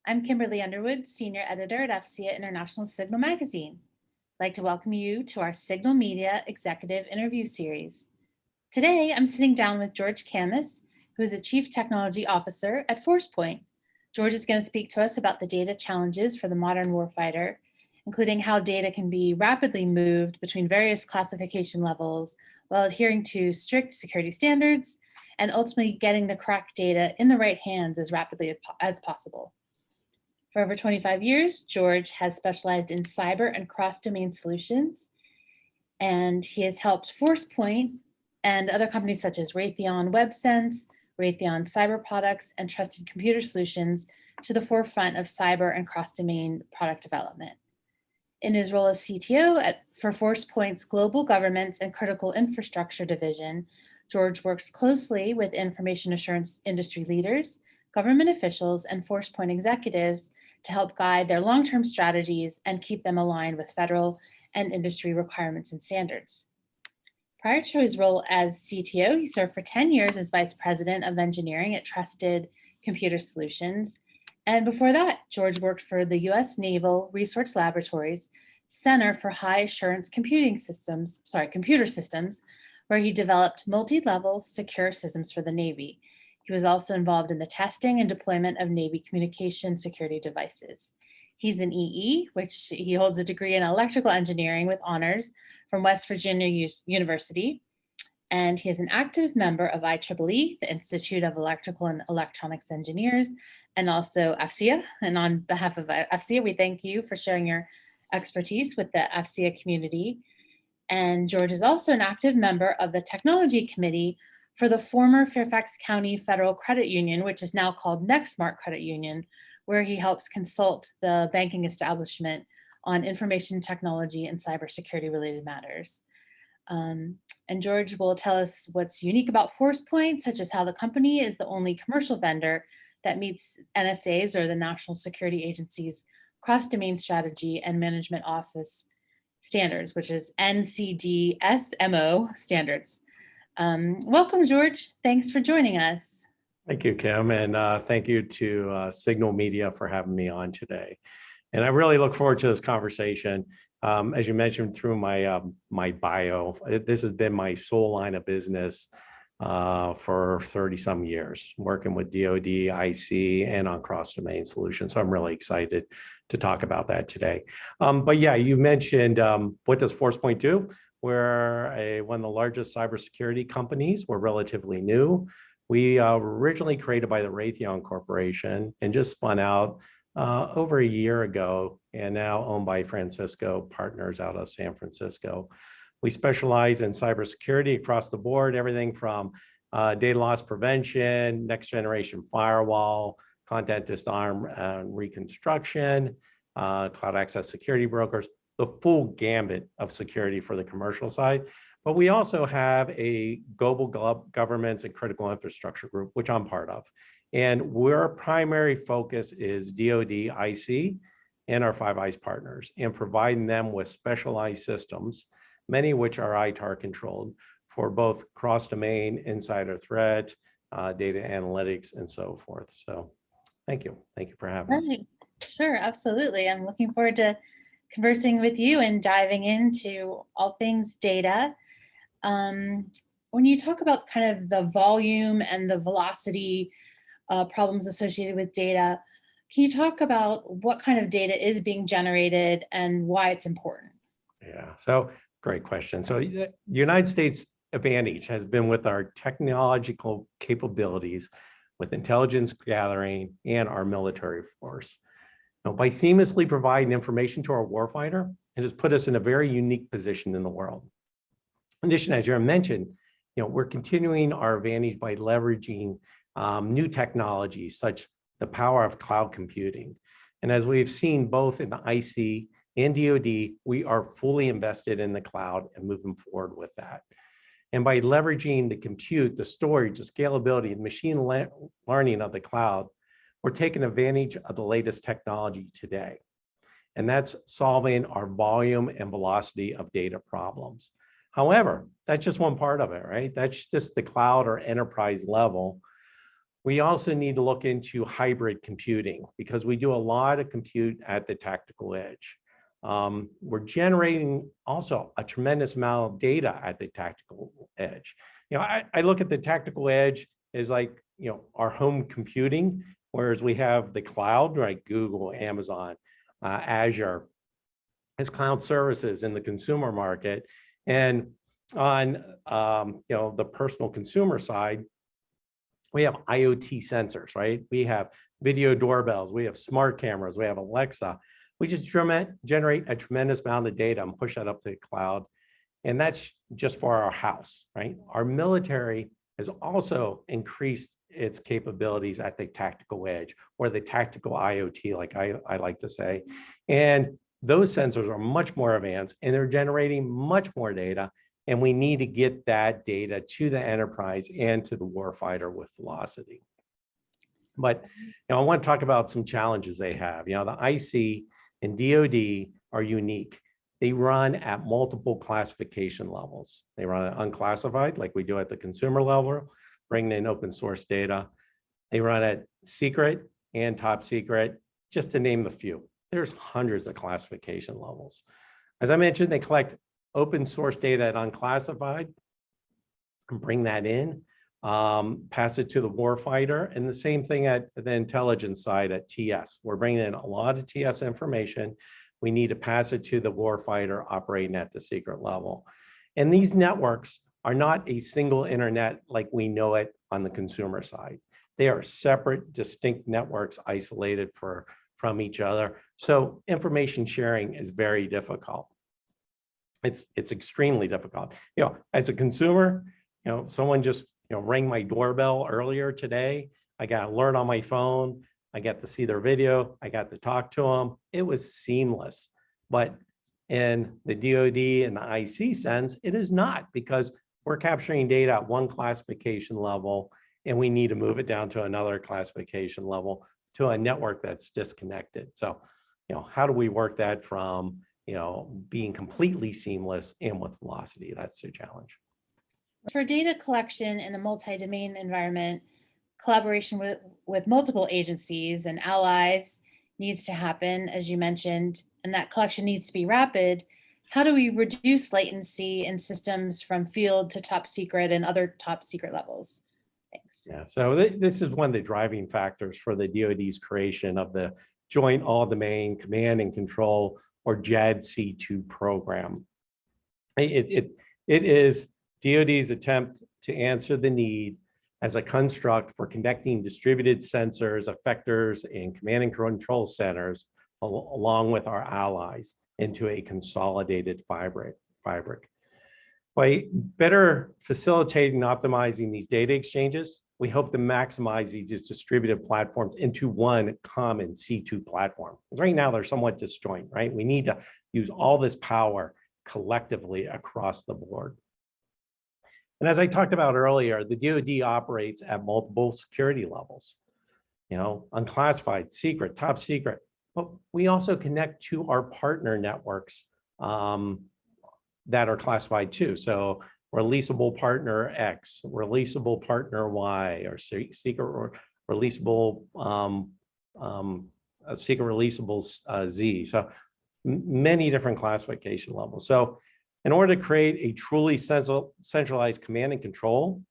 I'm Kimberly Underwood, Senior Editor at FCA International Signal Magazine. I'd like to welcome you to our Signal Media Executive Interview Series. Today, I'm sitting down with George Camus, who is the Chief Technology Officer at Forcepoint. George is going to speak to us about the data challenges for the modern warfighter, including how data can be rapidly moved between various classification levels while adhering to strict security standards and ultimately getting the correct data in the right hands as rapidly as possible. For over 25 years, George has specialized in cyber and cross-domain solutions, and he has helped Forcepoint and other companies such as Raytheon WebSense, Raytheon Cyber Products, and Trusted Computer Solutions to the forefront of cyber and cross-domain product development. In his role as CTO for Forcepoint's Global Governments and Critical Infrastructure Division, George works closely with information assurance industry leaders, government officials, and Forcepoint executives to help guide their long-term strategies and keep them aligned with federal and industry requirements and standards. Prior to his role as CTO, he served for 10 years as Vice President of Engineering at Trusted Computer Solutions. And before that, George worked for the U.S. Naval Research Laboratories Center for High Assurance Computer Systems, where he developed multi-level secure systems for the Navy. He was also involved in the testing and deployment of Navy communication security devices. He's an EE, which he holds a degree in electrical engineering with honors from West Virginia University. And he is an active member of IEEE, the Institute of Electrical and Electronics Engineers, and also FCA. And on behalf of FCA, we thank you for sharing your expertise with the FCA community. And George is also an active member of the Technology Committee for the former Fairfax County Federal Credit Union, which is now called Nextmark Credit Union, where he helps consult the banking establishment on information technology and cybersecurity related matters. And George will tell us what's unique about Forcepoint, such as how the company is the only commercial vendor that meets NSA's, or the National Security Agency's, cross-domain strategy and management office standards, which is NCDSMO standards. Welcome, George. Thanks for joining us. Thank you, Kim, and thank you to Signal Media for having me on today. And I really look forward to this conversation. As you mentioned through my bio, this has been my sole line of business for 30-some years, working with DoD, IC, and on cross-domain solutions. So I'm really excited to talk about that today. But yeah, you mentioned what does Forcepoint do? We're one of the largest cybersecurity companies. We're relatively new. We were originally created by the Raytheon Corporation and just spun out over a year ago, and now owned by Francisco Partners out of San Francisco. We specialize in cybersecurity across the board, everything from data loss prevention, next generation firewall, content disarm and reconstruction, cloud access security brokers, the full gambit of security for the commercial side. But we also have a global governments and critical infrastructure group, which I'm part of. And our primary focus is DoD, IC, and our Five Eyes partners, and providing them with specialized systems, many of which are ITAR controlled, for both cross-domain, insider threat, data analytics, and so forth. So thank you. Thank you for having us. Sure, absolutely. I'm looking forward to conversing with you and diving into all things data. When you talk about kind of the volume and the velocity problems associated with data, can you talk about what kind of data is being generated and why it's important? Yeah, so great question. So the United States advantage has been with our technological capabilities, with intelligence gathering, and our military force. Now, by seamlessly providing information to our warfighter, it has put us in a very unique position in the world. In addition, as you mentioned, we're continuing our advantage by leveraging new technologies, such the power of cloud computing. And as we've seen both in the IC and DoD, we are fully invested in the cloud and moving forward with that. And by leveraging the compute, the storage, the scalability, and machine learning of the cloud, we're taking advantage of the latest technology today. And that's solving our volume and velocity of data problems. However, that's just one part of it, right? That's just the cloud or enterprise level. We also need to look into hybrid computing because we do a lot of compute at the tactical edge. We're generating also a tremendous amount of data at the tactical edge. I look at the tactical edge as like, our home computing, whereas we have the cloud, right? Google, Amazon, Azure as cloud services in the consumer market. And on, the personal consumer side, we have IoT sensors, right? We have video doorbells, we have smart cameras, we have Alexa. We just generate a tremendous amount of data and push that up to the cloud. And that's just for our house, right? Our military has also increased its capabilities at the tactical edge or the tactical IoT, like I like to say. And those sensors are much more advanced and they're generating much more data. And we need to get that data to the enterprise and to the warfighter with velocity. But I want to talk about some challenges they have. The IC and DoD are unique. They run at multiple classification levels. They run at unclassified, like we do at the consumer level, bringing in open source data. They run at secret and top secret, just to name a few. There's hundreds of classification levels. As I mentioned, they collect open source data at unclassified and bring that in, pass it to the warfighter, and the same thing at the intelligence side at TS. We're bringing in a lot of TS information. We need to pass it to the warfighter operating at the secret level. And these networks are not a single internet like we know it on the consumer side. They are separate, distinct networks isolated from each other. So information sharing is very difficult. It's extremely difficult. As a consumer, someone just rang my doorbell earlier today. I got an alert on my phone. I got to see their video. I got to talk to them. It was seamless. But in the DoD and the IC sense, it is not, because we're capturing data at one classification level and we need to move it down to another classification level to a network that's disconnected. So, how do we work that from, being completely seamless and with velocity? That's the challenge. For data collection in a multi-domain environment, collaboration with multiple agencies and allies needs to happen, as you mentioned, and that collection needs to be rapid. How do we reduce latency in systems from field to top secret and other top secret levels? Thanks. Yeah, so this is one of the driving factors for the DoD's creation of the Joint All-Domain Command and Control, or JADC2 program. It is DoD's attempt to answer the need as a construct for connecting distributed sensors, effectors, and command and control centers along with our allies into a consolidated fabric. By better facilitating and optimizing these data exchanges, we hope to maximize these distributed platforms into one common C2 platform. Because right now they're somewhat disjoint, right? We need to use all this power collectively across the board. And as I talked about earlier, the DoD operates at multiple security levels, unclassified, secret, top secret. But we also connect to our partner networks that are classified too. So releasable partner X, releasable partner Y, or secret or releasable, secret releasable Z. So many different classification levels. So in order to create a truly centralized command and control,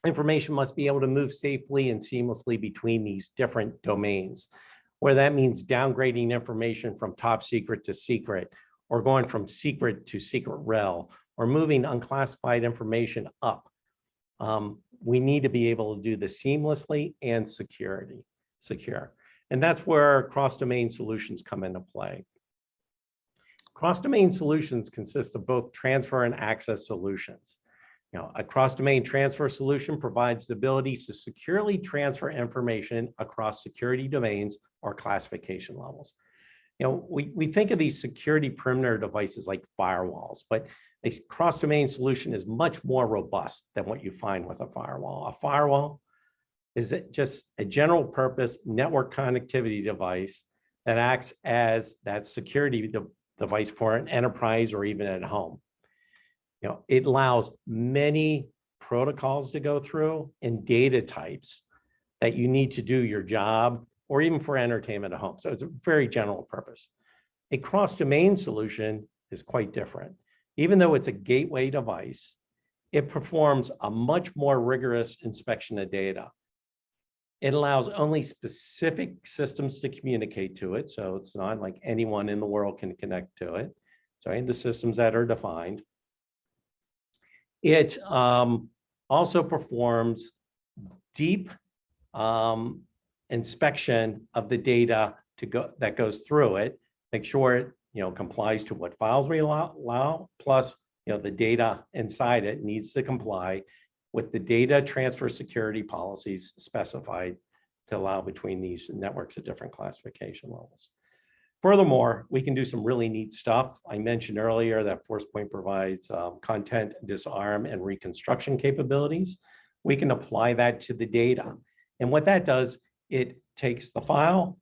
information must be able to move safely and seamlessly between these different domains, where that means downgrading information from top secret to secret, or going from secret to secret rel, or moving unclassified information up. We need to be able to do this seamlessly and secure. And that's where cross-domain solutions come into play. Cross-domain solutions consist of both transfer and access solutions. A cross-domain transfer solution provides the ability to securely transfer information across security domains or classification levels. We think of these security perimeter devices like firewalls, but a cross-domain solution is much more robust than what you find with a firewall. A firewall is just a general purpose network connectivity device that acts as that security device for an enterprise or even at home. It allows many protocols to go through and data types that you need to do your job or even for entertainment at home. So it's a very general purpose. A cross-domain solution is quite different. Even though it's a gateway device, it performs a much more rigorous inspection of data. It allows only specific systems to communicate to it. So it's not like anyone in the world can connect to it. So the systems that are defined. It also performs deep inspection of the data that goes through it, make sure it complies to what files we allow, plus the data inside it needs to comply with the data transfer security policies specified to allow between these networks at different classification levels. Furthermore, we can do some really neat stuff. I mentioned earlier that Forcepoint provides content disarm and reconstruction capabilities. We can apply that to the data. And what that does, it takes the file,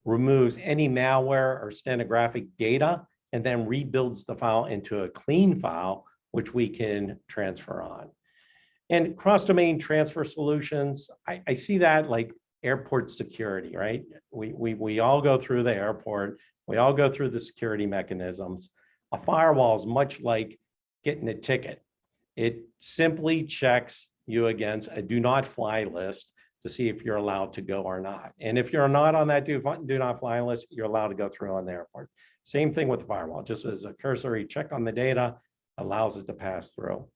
removes any malware or stenographic data, and then rebuilds the file into a clean file, which we can transfer on. And cross-domain transfer solutions, I see that like airport security, right? We all go through the airport. We all go through the security mechanisms. A firewall is much like getting a ticket. It simply checks you against a do not fly list to see if you're allowed to go or not. And if you're not on that do not fly list, you're allowed to go through on the airport. Same thing with the firewall, just as a cursory check on the data allows it to pass through.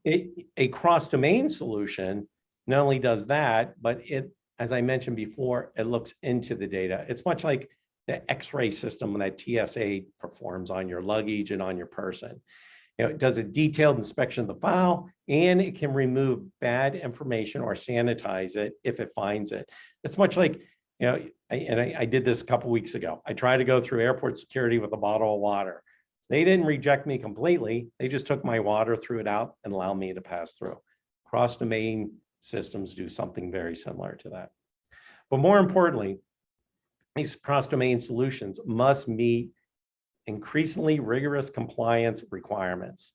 A cross-domain solution not only does that, but it, as I mentioned before, it looks into the data. It's much like the X-ray system that TSA performs on your luggage and on your person. It does a detailed inspection of the file, and it can remove bad information or sanitize it if it finds it. It's much like, I did this a couple weeks ago. I tried to go through airport security with a bottle of water. They didn't reject me completely. They just took my water, threw it out, and allowed me to pass through. Cross-domain systems do something very similar to that. But more importantly, these cross-domain solutions must meet increasingly rigorous compliance requirements.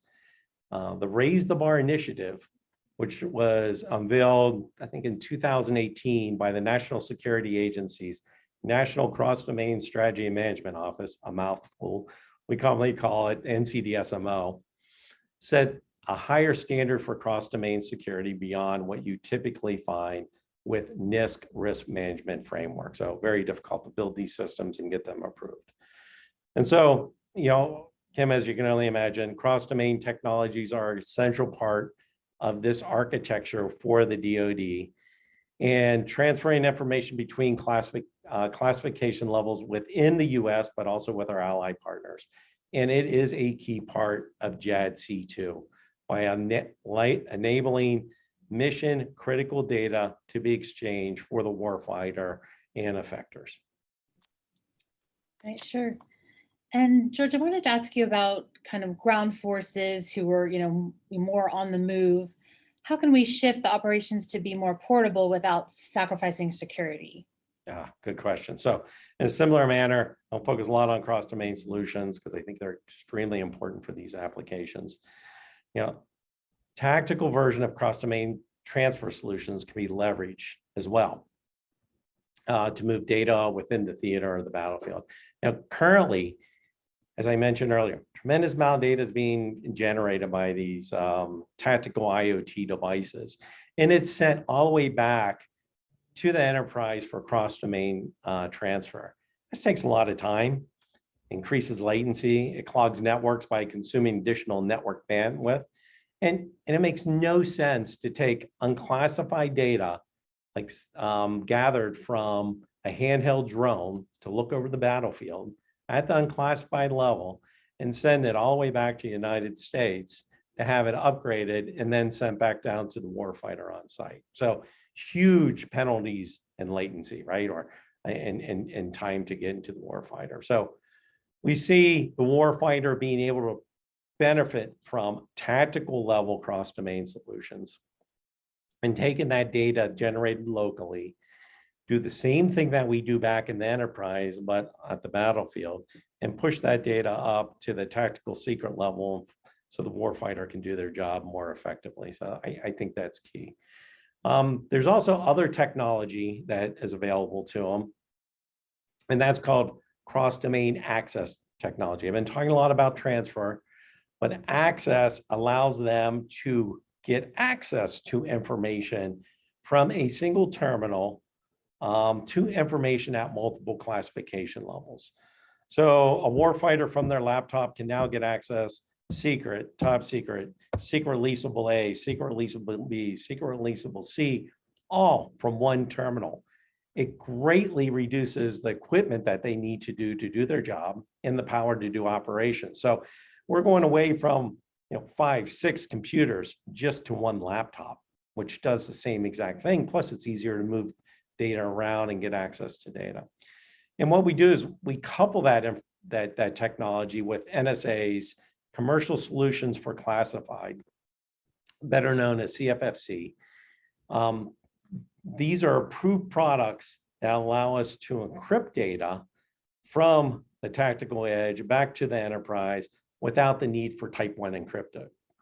The Raise the Bar initiative, which was unveiled, I think in 2018 by the National Security Agency's National Cross-Domain Strategy and Management Office, a mouthful, we commonly call it NCDSMO, set a higher standard for cross-domain security beyond what you typically find with NIST risk management framework. So very difficult to build these systems and get them approved. And so, Kim, as you can only imagine, cross-domain technologies are a central part of this architecture for the DoD, and transferring information between classification levels within the US, but also with our allied partners. And it is a key part of JADC2 by enabling mission critical data to be exchanged for the warfighter and effectors. Right, sure. And George, I wanted to ask you about kind of ground forces who were, more on the move. How can we shift the operations to be more portable without sacrificing security? Yeah, good question. So in a similar manner, I'll focus a lot on cross-domain solutions because I think they're extremely important for these applications. Tactical version of cross-domain transfer solutions can be leveraged as well to move data within the theater or the battlefield. Now, currently, as I mentioned earlier, tremendous amount of data is being generated by these tactical IoT devices, and it's sent all the way back to the enterprise for cross-domain transfer. This takes a lot of time, increases latency, it clogs networks by consuming additional network bandwidth, and it makes no sense to take unclassified data like gathered from a handheld drone to look over the battlefield at the unclassified level and send it all the way back to the United States to have it upgraded and then sent back down to the warfighter on site. So huge penalties in latency, right? Or in time to get into the warfighter. So we see the warfighter being able to benefit from tactical level cross-domain solutions and taking that data generated locally, do the same thing that we do back in the enterprise, but at the battlefield, and push that data up to the tactical secret level so the warfighter can do their job more effectively. So I think that's key. There's also other technology that is available to them, and that's called cross-domain access technology. I've been talking a lot about transfer, but access allows them to get access to information from a single terminal to information at multiple classification levels. So a warfighter from their laptop can now get access secret, top secret, secret releasable A, secret releasable B, secret releasable C, all from one terminal. It greatly reduces the equipment that they need to do their job and the power to do operations. So we're going away from 5, 6 computers just to one laptop, which does the same exact thing. Plus, it's easier to move data around and get access to data. And what we do is we couple that technology with NSA's Commercial Solutions for Classified, better known as CFFC. These are approved products that allow us to encrypt data from the tactical edge back to the enterprise without the need for type 1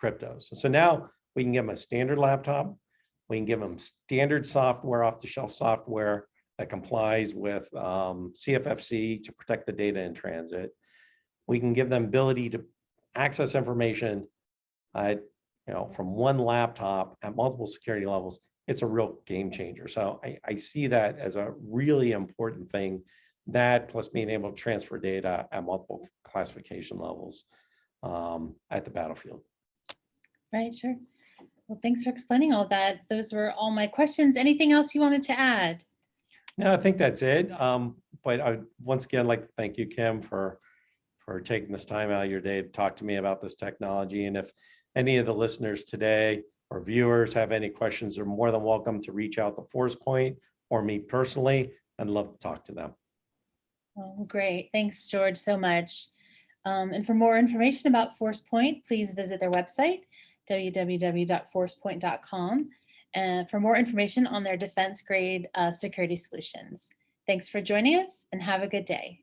cryptos. So now we can give them a standard laptop. We can give them standard software, off-the-shelf software that complies with CFFC to protect the data in transit. We can give them ability to access information from one laptop at multiple security levels. It's a real game changer. So I see that as a really important thing, that plus being able to transfer data at multiple classification levels at the battlefield. Right, sure. Well, thanks for explaining all that. Those were all my questions. Anything else you wanted to add? No, I think that's it. But I once again like to thank you, Kim, for taking this time out of your day to talk to me about this technology. And if any of the listeners today or viewers have any questions, they're more than welcome to reach out to Forcepoint or me personally. I'd love to talk to them. Oh, great. Thanks, George, so much. And for more information about Forcepoint, please visit their website, www.forcepoint.com, and for more information on their defense-grade security solutions. Thanks for joining us and have a good day.